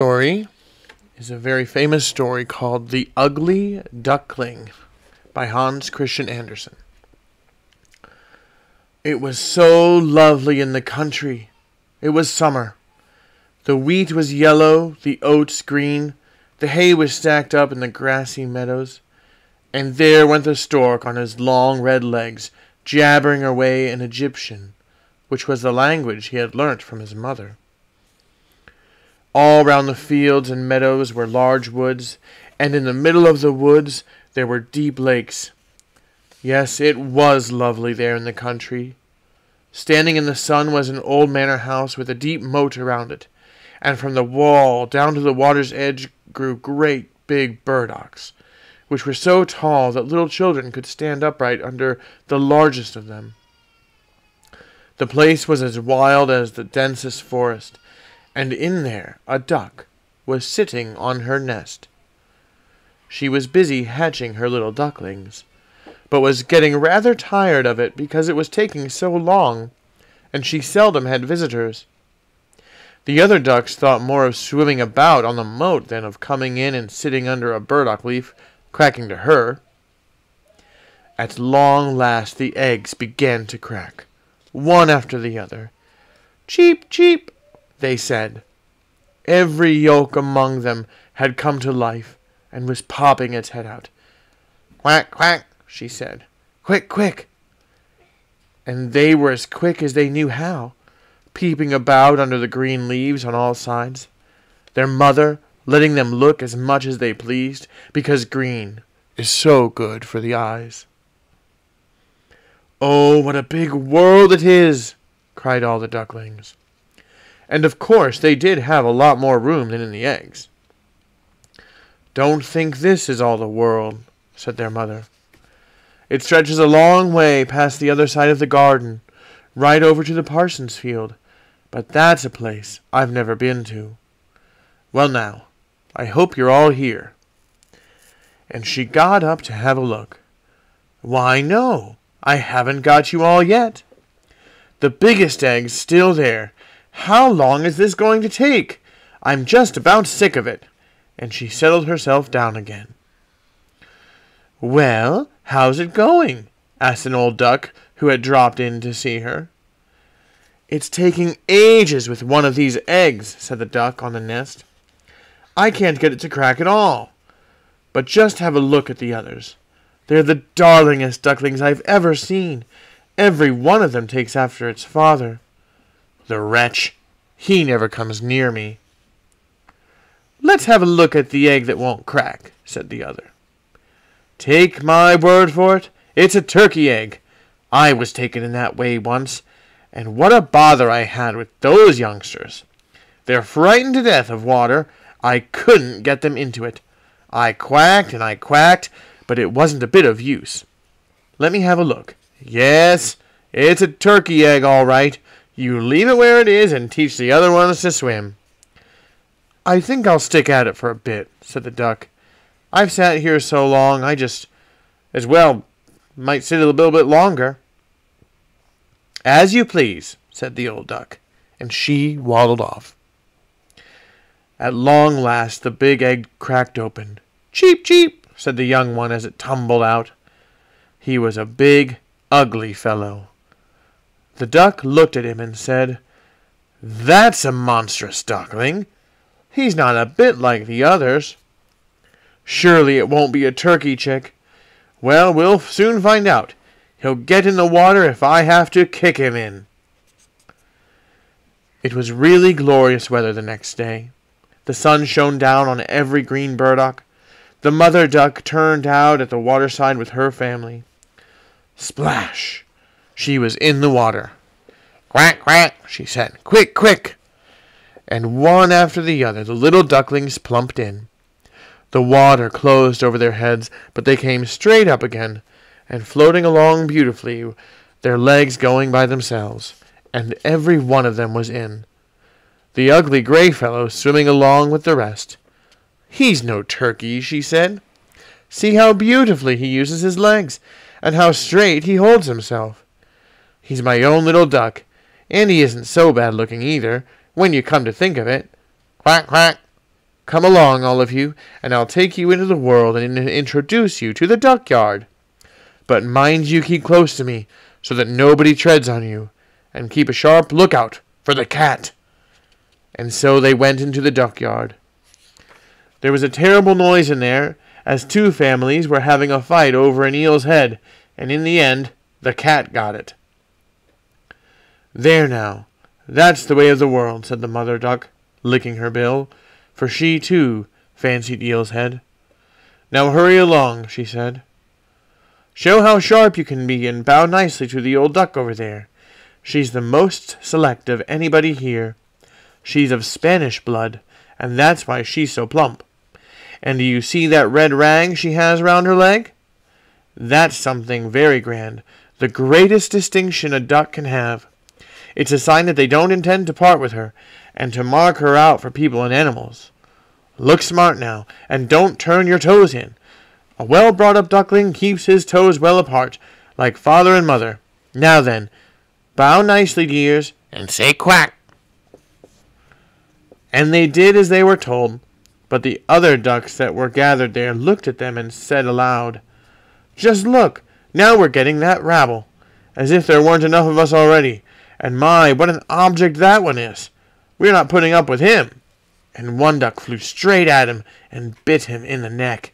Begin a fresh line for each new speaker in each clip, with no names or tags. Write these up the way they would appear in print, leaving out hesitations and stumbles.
Story is a very famous story called The Ugly Duckling by Hans Christian Andersen. It was so lovely in the country. It was summer. The wheat was yellow, the oats green, the hay was stacked up in the grassy meadows, and there went the stork on his long red legs, jabbering away in Egyptian, which was the language he had learnt from his mother. All round the fields and meadows were large woods, and in the middle of the woods there were deep lakes. Yes, it was lovely there in the country. Standing in the sun was an old manor house with a deep moat around it, and from the wall down to the water's edge grew great big burdocks, which were so tall that little children could stand upright under the largest of them. The place was as wild as the densest forest, and in there a duck was sitting on her nest. She was busy hatching her little ducklings, but was getting rather tired of it because it was taking so long, and she seldom had visitors. The other ducks thought more of swimming about on the moat than of coming in and sitting under a burdock leaf, cracking to her. At long last the eggs began to crack, one after the other. "Cheep, cheep," they said. Every yolk among them had come to life, and was popping its head out. "Quack, quack," she said. "Quick, quick." And they were as quick as they knew how, peeping about under the green leaves on all sides, their mother letting them look as much as they pleased, because green is so good for the eyes. "Oh, what a big world it is!" cried all the ducklings. And of course they did have a lot more room than in the eggs. "Don't think this is all the world," said their mother. "It stretches a long way past the other side of the garden, right over to the parson's field, but that's a place I've never been to. Well now, I hope you're all here." And she got up to have a look. "Why, no, I haven't got you all yet. The biggest egg's still there. How long is this going to take? I'm just about sick of it." And she settled herself down again. "Well, how's it going?" asked an old duck who had dropped in to see her. "It's taking ages with one of these eggs," said the duck on the nest. "I can't get it to crack at all. But just have a look at the others. They're the darlingest ducklings I've ever seen. Every one of them takes after its father. The wretch! He never comes near me." "Let's have a look at the egg that won't crack," said the other. "Take my word for it, it's a turkey egg. I was taken in that way once, and what a bother I had with those youngsters. They're frightened to death of water. I couldn't get them into it. I quacked and I quacked, but it wasn't a bit of use. Let me have a look. Yes, it's a turkey egg all right. You leave it where it is and teach the other ones to swim." "I think I'll stick at it for a bit," said the duck. "I've sat here so long, I just as well might sit a little bit longer." "As you please," said the old duck, and she waddled off. At long last the big egg cracked open. "Cheep, cheep," said the young one as it tumbled out. He was a big, ugly fellow. The duck looked at him and said, "That's a monstrous duckling. He's not a bit like the others. Surely it won't be a turkey chick. Well, we'll soon find out. He'll get in the water if I have to kick him in." It was really glorious weather the next day. The sun shone down on every green burdock. The mother duck turned out at the waterside with her family. Splash! She was in the water. "Quack, quack," she said. "Quick, quick." And one after the other the little ducklings plumped in. The water closed over their heads, but they came straight up again, and floating along beautifully, their legs going by themselves, and every one of them was in. The ugly gray fellow swimming along with the rest. "He's no turkey," she said. "See how beautifully he uses his legs, and how straight he holds himself. He's my own little duck, and he isn't so bad looking either, when you come to think of it. Quack, quack." Come along, all of you, and I'll take you into the world and introduce you to the duck-yard. But mind you keep close to me, so that nobody treads on you, and keep a sharp lookout for the cat." And so they went into the duck-yard. There was a terrible noise in there, as two families were having a fight over an eel's head, and in the end, the cat got it. "There now, that's the way of the world," said the mother duck, licking her bill, for she, too, fancied eel's head. "Now hurry along," she said. "Show how sharp you can be, and bow nicely to the old duck over there. She's the most select of anybody here. She's of Spanish blood, and that's why she's so plump. And do you see that red rag she has round her leg? That's something very grand, the greatest distinction a duck can have. It's a sign that they don't intend to part with her, and to mark her out for people and animals. Look smart now, and don't turn your toes in. A well-brought-up duckling keeps his toes well apart, like father and mother. Now then, bow nicely, dears, and say quack." And they did as they were told, but the other ducks that were gathered there looked at them and said aloud, "Just look, now we're getting that rabble, as if there weren't enough of us already, and my, what an object that one is! We're not putting up with him." And one duck flew straight at him and bit him in the neck.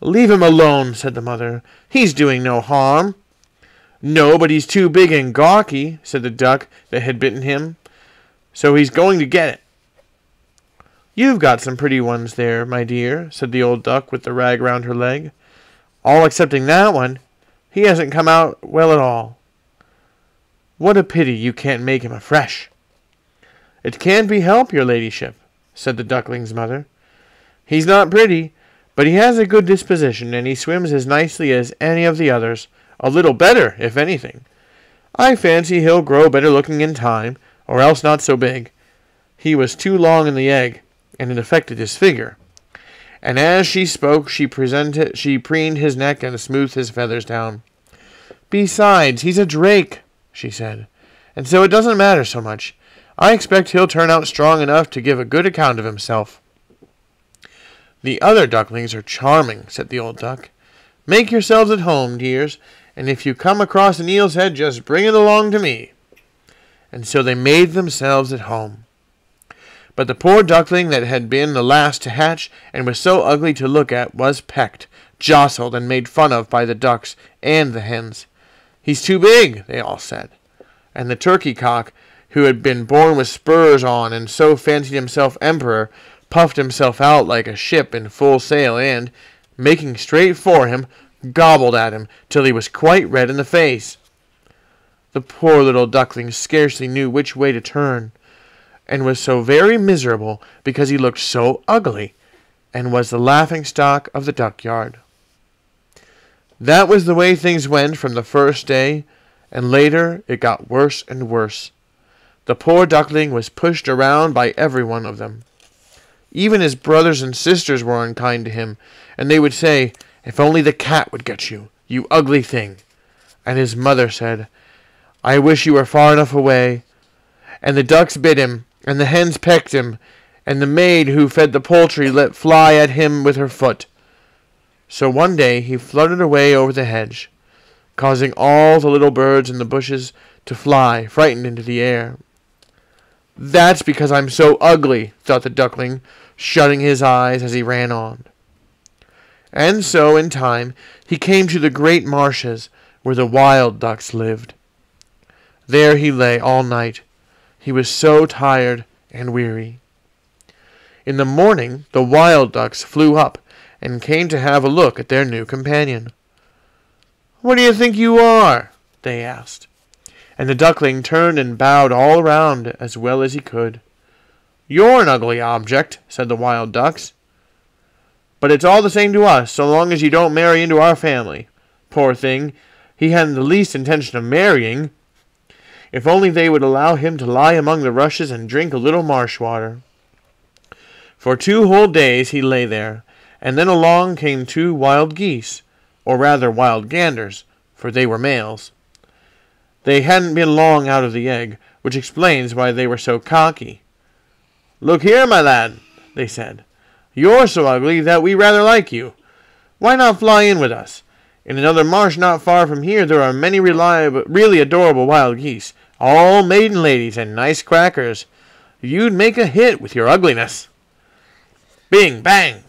"Leave him alone," said the mother. "He's doing no harm." "No, but he's too big and gawky," said the duck that had bitten him, "so he's going to get it." "You've got some pretty ones there, my dear," said the old duck with the rag round her leg. "All excepting that one. He hasn't come out well at all." "What a pity you can't make him afresh." "It can't be helped, your ladyship," said the duckling's mother. "He's not pretty, but he has a good disposition, and he swims as nicely as any of the others, a little better, if anything. I fancy he'll grow better looking in time, or else not so big. He was too long in the egg, and it affected his figure." And as she spoke, she preened his neck and smoothed his feathers down. "Besides, he's a drake," she said, "and so it doesn't matter so much. I expect he'll turn out strong enough to give a good account of himself." "The other ducklings are charming," said the old duck. "Make yourselves at home, dears, and if you come across an eel's head, just bring it along to me." And so they made themselves at home. But the poor duckling that had been the last to hatch, and was so ugly to look at, was pecked, jostled, and made fun of by the ducks and the hens. "He's too big," they all said. And the turkey cock, who had been born with spurs on, and so fancied himself emperor, puffed himself out like a ship in full sail, and, making straight for him, gobbled at him till he was quite red in the face. The poor little duckling scarcely knew which way to turn, and was so very miserable because he looked so ugly, and was the laughing-stock of the duck-yard. That was the way things went from the first day, and later it got worse and worse. The poor duckling was pushed around by every one of them. Even his brothers and sisters were unkind to him, and they would say, "If only the cat would get you, you ugly thing." And his mother said, "I wish you were far enough away." And the ducks bit him, and the hens pecked him, and the maid who fed the poultry let fly at him with her foot. So one day he fluttered away over the hedge, causing all the little birds in the bushes to fly, frightened, into the air. "That's because I'm so ugly," thought the duckling, shutting his eyes as he ran on. And so, in time, he came to the great marshes where the wild ducks lived. There he lay all night. He was so tired and weary. In the morning, the wild ducks flew up and came to have a look at their new companion. "What do you think you are?" they asked. And the duckling turned and bowed all round as well as he could. "You're an ugly object," said the wild ducks. "But it's all the same to us, so long as you don't marry into our family." Poor thing, he hadn't the least intention of marrying. If only they would allow him to lie among the rushes and drink a little marsh water. For 2 whole days he lay there, and then along came 2 wild geese, or rather wild ganders, for they were males. They hadn't been long out of the egg, which explains why they were so cocky. "Look here, my lad," they said. You're so ugly that we rather like you. Why not fly in with us? In another marsh not far from here there are many really adorable wild geese, all maiden ladies and nice crackers. You'd make a hit with your ugliness." Bing, bang!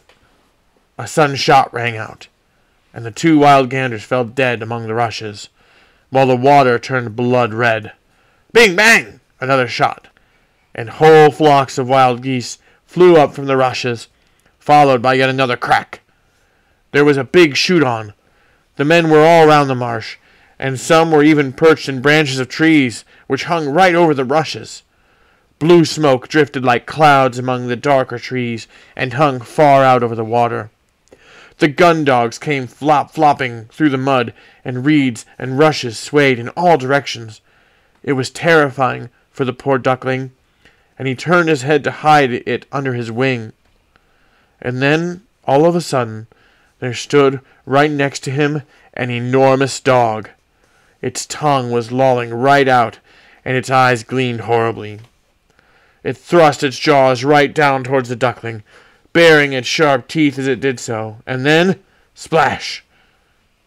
A sudden shot rang out, and the 2 wild ganders fell dead among the rushes, while the water turned blood red. Bing, bang! Another shot, and whole flocks of wild geese flew up from the rushes, followed by yet another crack. There was a big shoot-on. The men were all round the marsh, and some were even perched in branches of trees, which hung right over the rushes. Blue smoke drifted like clouds among the darker trees, and hung far out over the water. The gun dogs came flopping through the mud, and reeds and rushes swayed in all directions. It was terrifying for the poor duckling, and he turned his head to hide it under his wing. And then, all of a sudden, there stood right next to him an enormous dog. Its tongue was lolling right out, and its eyes gleamed horribly. It thrust its jaws right down towards the duckling, baring its sharp teeth as it did so, and then, splash!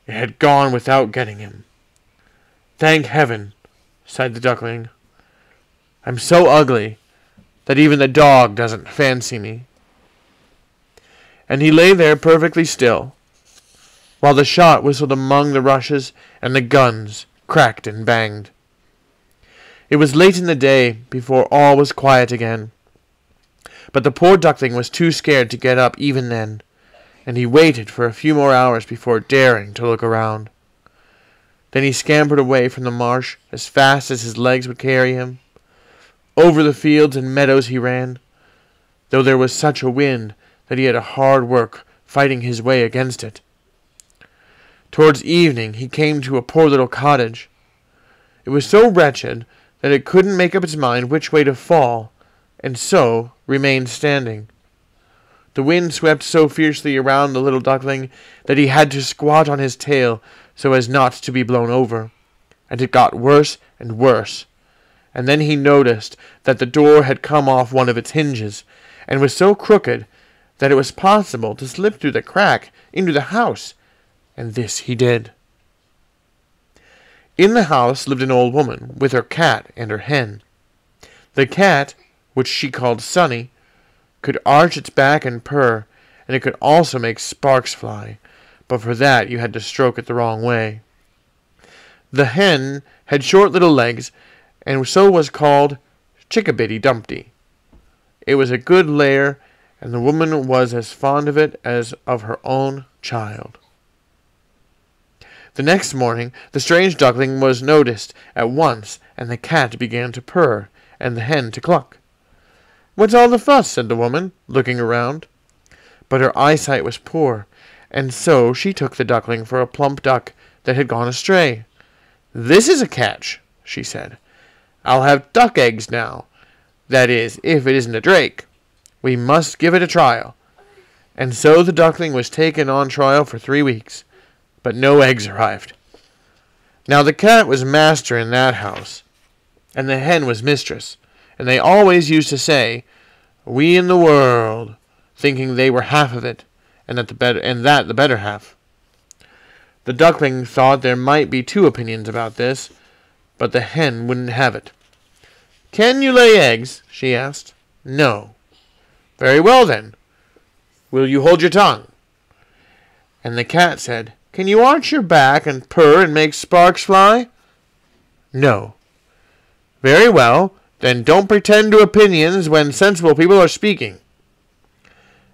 It had gone without getting him. "Thank heaven," sighed the duckling. "I'm so ugly that even the dog doesn't fancy me." And he lay there perfectly still, while the shot whistled among the rushes and the guns cracked and banged. It was late in the day before all was quiet again, but the poor duckling was too scared to get up even then, and he waited for a few more hours before daring to look around. Then he scampered away from the marsh as fast as his legs would carry him. Over the fields and meadows he ran, though there was such a wind that he had a hard work fighting his way against it. Towards evening he came to a poor little cottage. It was so wretched that it couldn't make up its mind which way to fall, and so remained standing. The wind swept so fiercely around the little duckling that he had to squat on his tail so as not to be blown over, and it got worse and worse. And then he noticed that the door had come off one of its hinges, and was so crooked that it was possible to slip through the crack into the house, and this he did. In the house lived an old woman, with her cat and her hen. The cat, which she called Sunny, could arch its back and purr, and it could also make sparks fly, but for that you had to stroke it the wrong way. The hen had short little legs, and so was called Chickabiddy Dumpty. It was a good layer, and the woman was as fond of it as of her own child. The next morning the strange duckling was noticed at once, and the cat began to purr, and the hen to cluck. "What's all the fuss?" said the woman, looking around. But her eyesight was poor, and so she took the duckling for a plump duck that had gone astray. "This is a catch," she said. "I'll have duck eggs now. That is, if it isn't a drake. We must give it a trial." And so the duckling was taken on trial for 3 weeks, but no eggs arrived. Now the cat was master in that house, and the hen was mistress, and they always used to say, "We in the world," thinking they were half of it, and that the better half. The duckling thought there might be 2 opinions about this, but the hen wouldn't have it. "Can you lay eggs?" she asked. "No." "Very well, then. Will you hold your tongue?" And the cat said, "Can you arch your back and purr and make sparks fly?" "No." "Very well, then don't pretend to opinions when sensible people are speaking."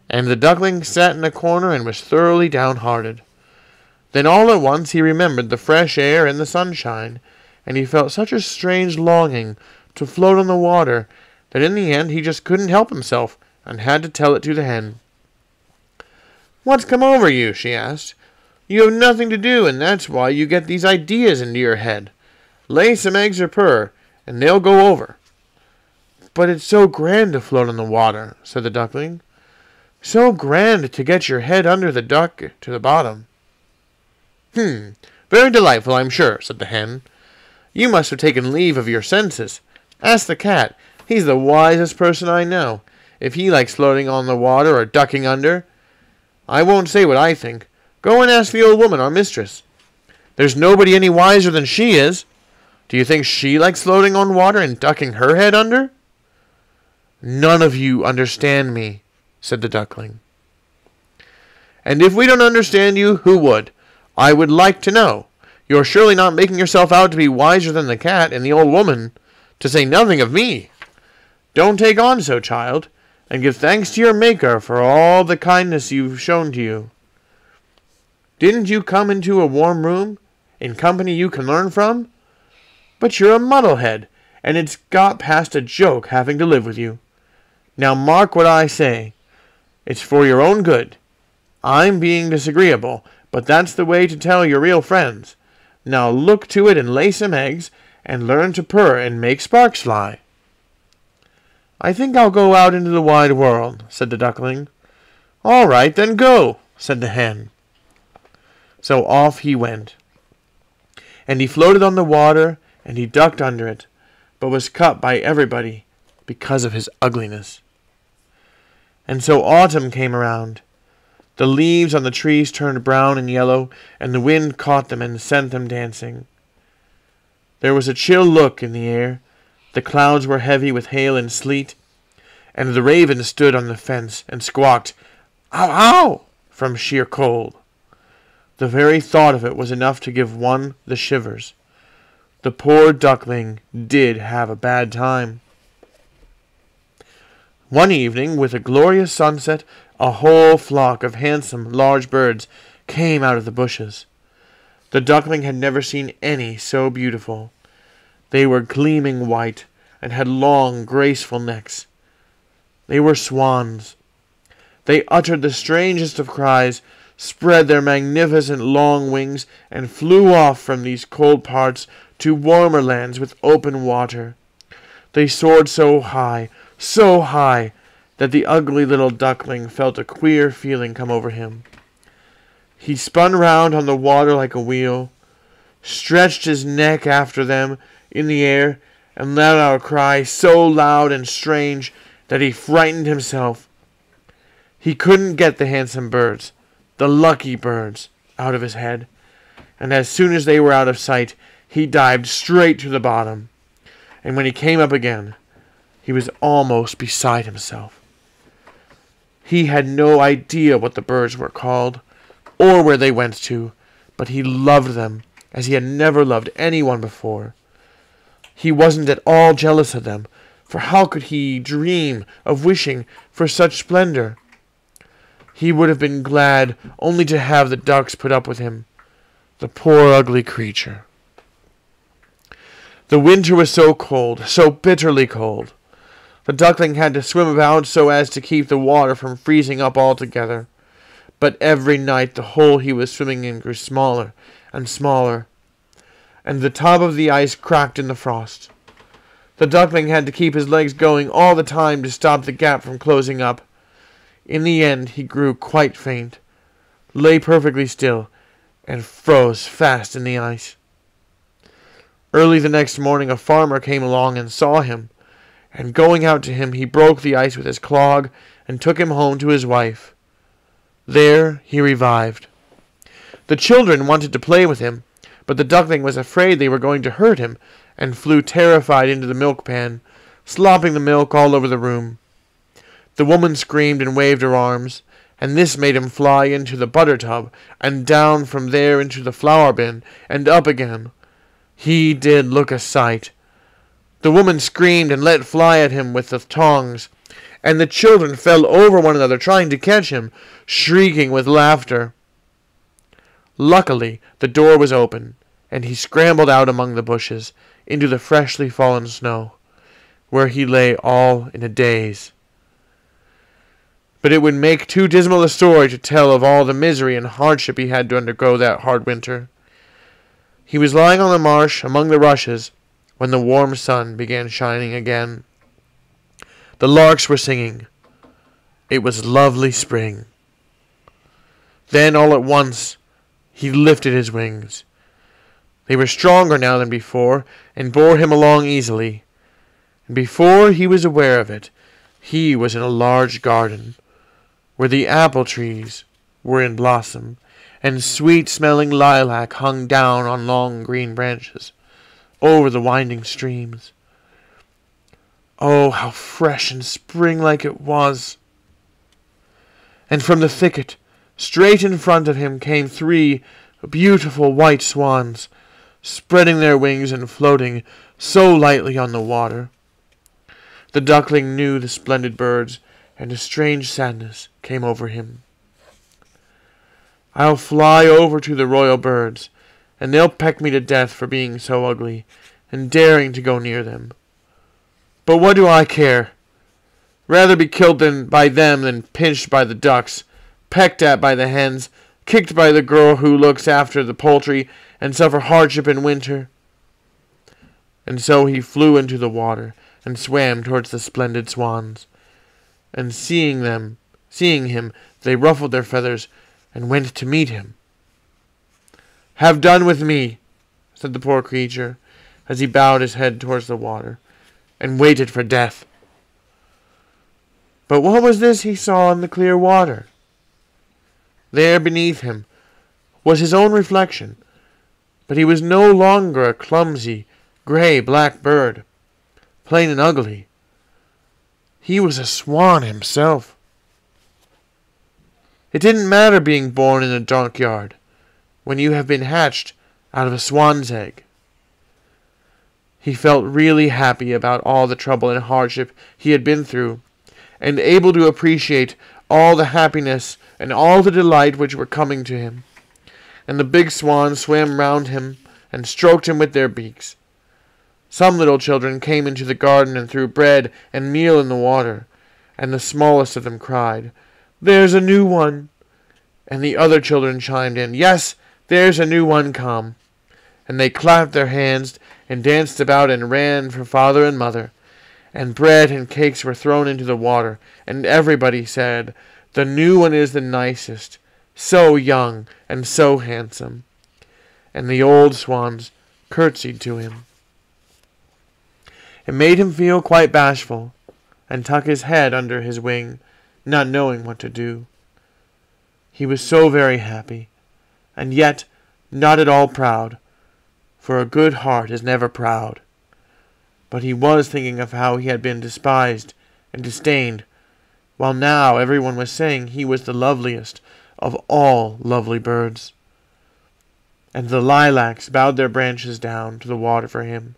And the duckling sat in a corner and was thoroughly downhearted. Then all at once he remembered the fresh air and the sunshine, and he felt such a strange longing to float on the water that in the end he just couldn't help himself and had to tell it to the hen. "What's come over you?" she asked. "You have nothing to do, and that's why you get these ideas into your head. Lay some eggs or purr, and they'll go over." "But it's so grand to float on the water," said the duckling. "So grand to get your head under the duck to the bottom." Very delightful, I'm sure," said the hen. "You must have taken leave of your senses. Ask the cat. He's the wisest person I know. if he likes floating on the water or ducking under. I won't say what I think. Go and ask the old woman, our mistress. There's nobody any wiser than she is. Do you think she likes floating on water and ducking her head under?" "None of you understand me," said the duckling. "And if we don't understand you, who would? I would like to know. You're surely not making yourself out to be wiser than the cat and the old woman, to say nothing of me. Don't take on so, child, and give thanks to your Maker for all the kindness you've shown to you. Didn't you come into a warm room, in company you can learn from? But you're a muddlehead, and it's got past a joke having to live with you. Now mark what I say. It's for your own good. I'm being disagreeable, but that's the way to tell your real friends. Now look to it and lay some eggs, and learn to purr and make sparks fly." "I think I'll go out into the wide world," said the duckling. "All right, then go," said the hen. So off he went. And he floated on the water, and he ducked under it, but was cut by everybody because of his ugliness. And so autumn came around. The leaves on the trees turned brown and yellow, and the wind caught them and sent them dancing. There was a chill look in the air. The clouds were heavy with hail and sleet, and the raven stood on the fence and squawked, "Ow, ow!" from sheer cold. The very thought of it was enough to give one the shivers. The poor duckling did have a bad time. One evening, with a glorious sunset, a whole flock of handsome, large birds came out of the bushes. The duckling had never seen any so beautiful. They were gleaming white, and had long, graceful necks. They were swans. They uttered the strangest of cries, spread their magnificent long wings, and flew off from these cold parts to warmer lands with open water. They soared so high, that the ugly little duckling felt a queer feeling come over him. He spun round on the water like a wheel, stretched his neck after them in the air, and let out a cry so loud and strange that he frightened himself. He couldn't get the handsome birds, the lucky birds, out of his head, and as soon as they were out of sight, he dived straight to the bottom, and when he came up again, he was almost beside himself. He had no idea what the birds were called, or where they went to, but he loved them as he had never loved anyone before. He wasn't at all jealous of them, for how could he dream of wishing for such splendor? He would have been glad only to have the ducks put up with him, the poor ugly creature. The winter was so cold, so bitterly cold. The duckling had to swim about so as to keep the water from freezing up altogether. But every night the hole he was swimming in grew smaller and smaller, and the top of the ice cracked in the frost. The duckling had to keep his legs going all the time to stop the gap from closing up. In the end he grew quite faint, lay perfectly still, and froze fast in the ice. Early the next morning a farmer came along and saw him, and going out to him he broke the ice with his clog and took him home to his wife. There he revived. The children wanted to play with him, but the duckling was afraid they were going to hurt him, and flew terrified into the milk pan, slopping the milk all over the room. The woman screamed and waved her arms, and this made him fly into the butter tub, and down from there into the flour bin, and up again. He did look a sight. The woman screamed and let fly at him with the tongs, and the children fell over one another trying to catch him, shrieking with laughter. Luckily, the door was open, and he scrambled out among the bushes into the freshly fallen snow, where he lay all in a daze. But it would make too dismal a story to tell of all the misery and hardship he had to undergo that hard winter. He was lying on the marsh among the rushes when the warm sun began shining again. The larks were singing. It was lovely spring. Then all at once he lifted his wings. They were stronger now than before, and bore him along easily. And before he was aware of it, He was in a large garden, where the apple trees were in blossom, and sweet-smelling lilac hung down on long green branches over the winding streams. Oh, how fresh and spring-like it was! And from the thicket, straight in front of him, came 3 beautiful white swans, spreading their wings and floating so lightly on the water. The duckling knew the splendid birds, and a strange sadness came over him. I'll fly over to the royal birds, and they'll peck me to death for being so ugly, and daring to go near them. But what do I care? Rather be killed by them than pinched by the ducks, pecked at by the hens, kicked by the girl who looks after the poultry, and suffer hardship in winter. And so he flew into the water, and swam towards the splendid swans. And seeing him, they ruffled their feathers, and went to meet him. "Have done with me," said the poor creature, as he bowed his head towards the water, and waited for death. But what was this he saw in the clear water? There beneath him was his own reflection, but he was no longer a clumsy, gray-black bird, plain and ugly. He was a swan himself. It didn't matter being born in a junkyard when you have been hatched out of a swan's egg. He felt really happy about all the trouble and hardship he had been through, and able to appreciate all the happiness and all the delight which were coming to him. And the big swans swam round him and stroked him with their beaks. Some little children came into the garden and threw bread and meal in the water, and the smallest of them cried, "There's a new one!" And the other children chimed in, "Yes, there's a new one come!" And they clapped their hands and danced about and ran for father and mother. And bread and cakes were thrown into the water, and everybody said, "The new one is the nicest, so young and so handsome." And the old swans curtsied to him. It made him feel quite bashful, and tuck his head under his wing, not knowing what to do. He was so very happy, and yet not at all proud, for a good heart is never proud. But he was thinking of how he had been despised and disdained, while now everyone was saying he was the loveliest of all lovely birds. And the lilacs bowed their branches down to the water for him,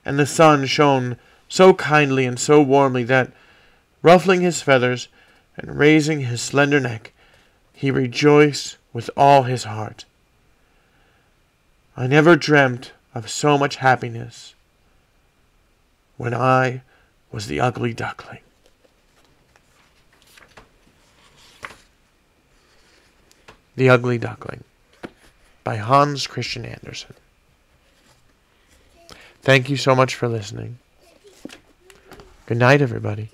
and the sun shone so kindly and so warmly that, ruffling his feathers and raising his slender neck, he rejoiced with all his heart. I never dreamt of so much happiness when I was the ugly duckling. The Ugly Duckling by Hans Christian Andersen. Thank you so much for listening. Good night, everybody.